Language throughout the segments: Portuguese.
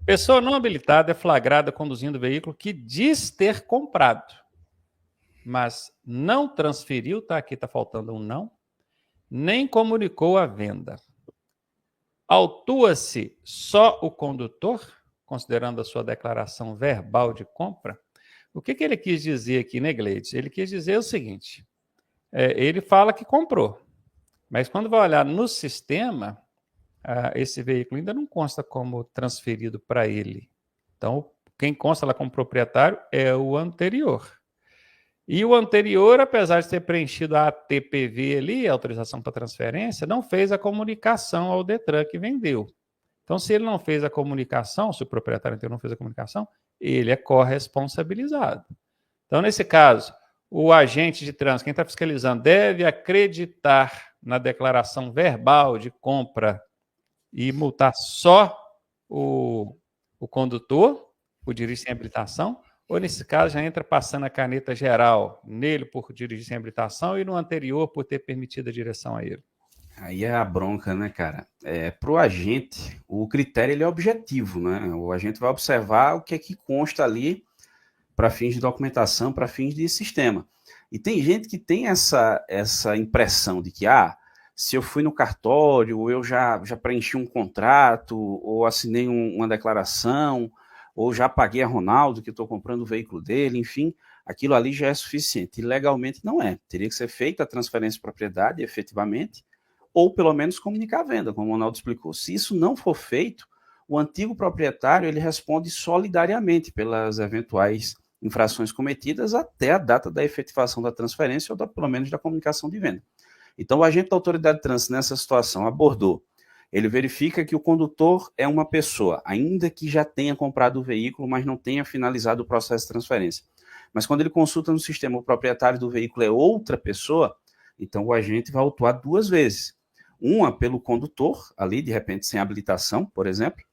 Pessoa não habilitada é flagrada conduzindo veículo que diz ter comprado, mas não transferiu, tá? Aqui tá faltando um não, nem comunicou a venda. Autua-se só o condutor, considerando a sua declaração verbal de compra? O que ele quis dizer aqui, né, Gleides? Ele quis dizer o seguinte: ele fala que comprou, mas quando vai olhar no sistema, esse veículo ainda não consta como transferido para ele. Então, quem consta lá como proprietário é o anterior. E o anterior, apesar de ter preenchido a ATPV ali, a autorização para transferência, não fez a comunicação ao Detran que vendeu. Então, se ele não fez a comunicação, se o proprietário anterior não fez a comunicação, ele é corresponsabilizado. Então, nesse caso, o agente de trânsito, quem está fiscalizando, deve acreditar na declaração verbal de compra e multar só o condutor, o dirigir sem habilitação, ou nesse caso já entra passando a caneta geral nele por dirigir sem habilitação e no anterior por ter permitido a direção a ele? Aí é a bronca, né, cara? Para o agente, o critério ele é objetivo, né? O agente vai observar o que é que consta ali para fins de documentação, para fins de sistema. E tem gente que tem essa impressão de que, se eu fui no cartório, ou eu já preenchi um contrato, ou assinei uma declaração, ou já paguei a Ronaldo, que estou comprando o veículo dele, enfim, aquilo ali já é suficiente. E legalmente não é. Teria que ser feita a transferência de propriedade, efetivamente, ou pelo menos comunicar a venda, como o Ronaldo explicou. Se isso não for feito, o antigo proprietário ele responde solidariamente pelas eventuais infrações cometidas até a data da efetivação da transferência ou pelo menos da comunicação de venda. Então, o agente da autoridade de trânsito nessa situação abordou. Ele verifica que o condutor é uma pessoa, ainda que já tenha comprado o veículo, mas não tenha finalizado o processo de transferência. Mas quando ele consulta no sistema o proprietário do veículo é outra pessoa, então o agente vai autuar duas vezes. Uma pelo condutor, ali de repente sem habilitação, por exemplo,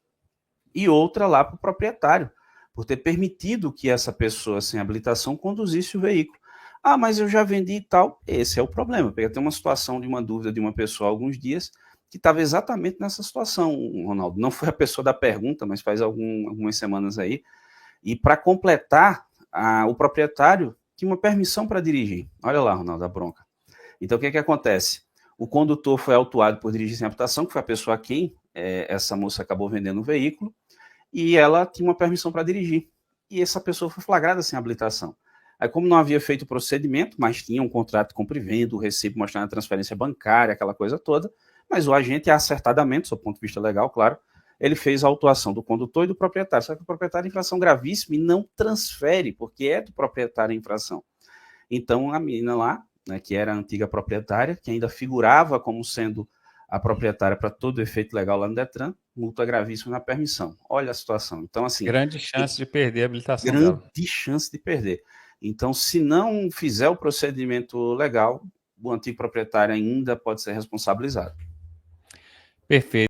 e outra lá para o proprietário, por ter permitido que essa pessoa sem habilitação conduzisse o veículo. Mas eu já vendi e tal. Esse é o problema. Porque tem uma situação de uma dúvida de uma pessoa há alguns dias que estava exatamente nessa situação, Ronaldo. Não foi a pessoa da pergunta, mas faz algumas semanas aí. E para completar, o proprietário tinha uma permissão para dirigir. Olha lá, Ronaldo, a bronca. Então, o que acontece? O condutor foi autuado por dirigir sem habilitação, que foi a pessoa a quem essa moça acabou vendendo o veículo, e ela tinha uma permissão para dirigir. E essa pessoa foi flagrada sem habilitação. Aí, como não havia feito o procedimento, mas tinha um contrato de compra e venda, o recibo mostrando a transferência bancária, aquela coisa toda, mas o agente, acertadamente, do ponto de vista legal, claro, ele fez a autuação do condutor e do proprietário. Só que o proprietário é infração gravíssima e não transfere, porque é do proprietário a infração. Então, a menina lá, né, que era a antiga proprietária, que ainda figurava como sendo a proprietária para todo efeito legal lá no Detran, multa gravíssima na permissão. Olha a situação. Então, assim, Grande chance de perder a habilitação dela. grande chance de perder. Então, se não fizer o procedimento legal, o antigo proprietário ainda pode ser responsabilizado. Perfeito.